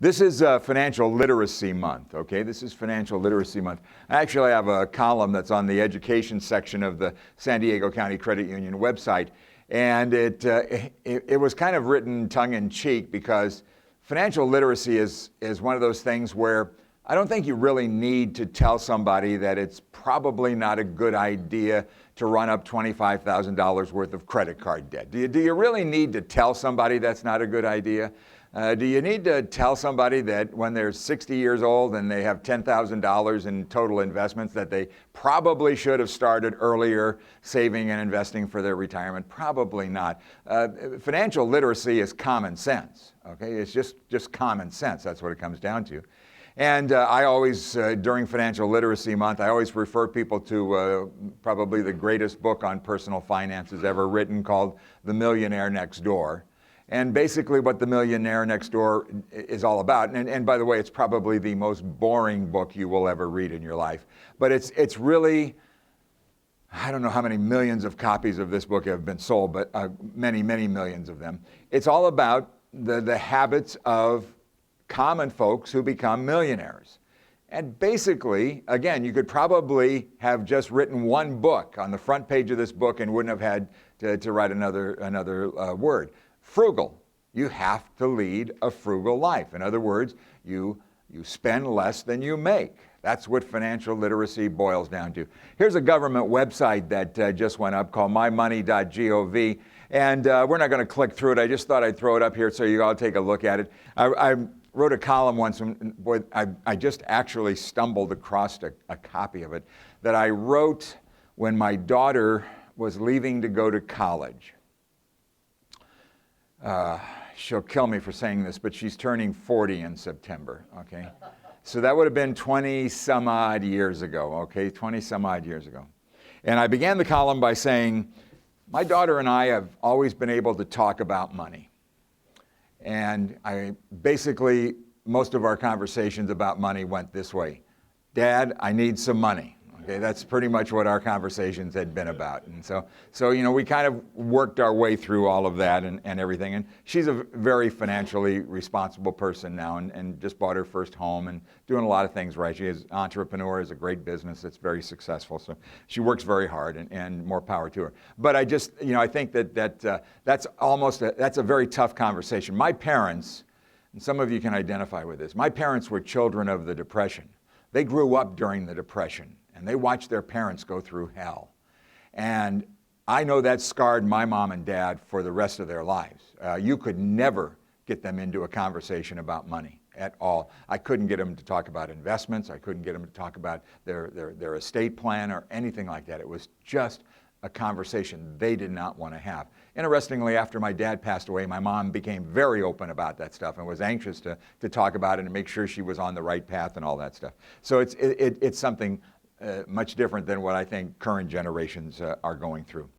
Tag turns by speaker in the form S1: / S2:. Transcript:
S1: This is Financial Literacy Month, okay? This is Financial Literacy Month. I actually have a column that's on the education section of the San Diego County Credit Union website, and it was kind of written tongue-in-cheek because financial literacy is one of those things where I don't think you really need to tell somebody that it's probably not a good idea to run up $25,000 worth of credit card debt. Do you really need to tell somebody that's not a good idea? Do you need to tell somebody that when they're 60 years old and they have $10,000 in total investments that they probably should have started earlier saving and investing for their retirement? Probably not. Financial literacy is common sense, okay? It's just common sense. That's what it comes down to. And I always, during Financial Literacy Month, I always refer people to probably the greatest book on personal finances ever written called The Millionaire Next Door. And basically what The Millionaire Next Door is all about, and by the way, it's probably the most boring book you will ever read in your life, but it's really, I don't know how many millions of copies of this book have been sold, but many, many millions of them. It's all about the habits of common folks who become millionaires. And basically, again, you could probably have just written one book on the front page of this book and wouldn't have had to write another word. Frugal. You have to lead a frugal life. In other words, you spend less than you make. That's what financial literacy boils down to. Here's a government website that just went up called mymoney.gov. And we're not going to click through it. I just thought I'd throw it up here so you all take a look at it. I wrote a column once, and boy, I just actually stumbled across a copy of it that I wrote when my daughter was leaving to go to college. She'll kill me for saying this, but she's turning 40 in September, okay? So that would have been 20 some odd years ago, okay? 20 some odd years ago. And I began the column by saying, my daughter and I have always been able to talk about money. And basically, most of our conversations about money went this way. Dad, I need some money. Okay, that's pretty much what our conversations had been about. And so you know, we kind of worked our way through all of that and everything. And she's a very financially responsible person now and just bought her first home and doing a lot of things right. She is an entrepreneur, has a great business that's very successful. So she works very hard and more power to her. But I just, you know, I think that's a very tough conversation. My parents, and some of you can identify with this, my parents were children of the Depression. They grew up during the Depression. And they watched their parents go through hell. And I know that scarred my mom and dad for the rest of their lives. You could never get them into a conversation about money at all. I couldn't get them to talk about investments. I couldn't get them to talk about their estate plan or anything like that. It was just a conversation they did not want to have. Interestingly, after my dad passed away, my mom became very open about that stuff and was anxious to talk about it and make sure she was on the right path and all that stuff. So it's something much different than what I think current generations are going through.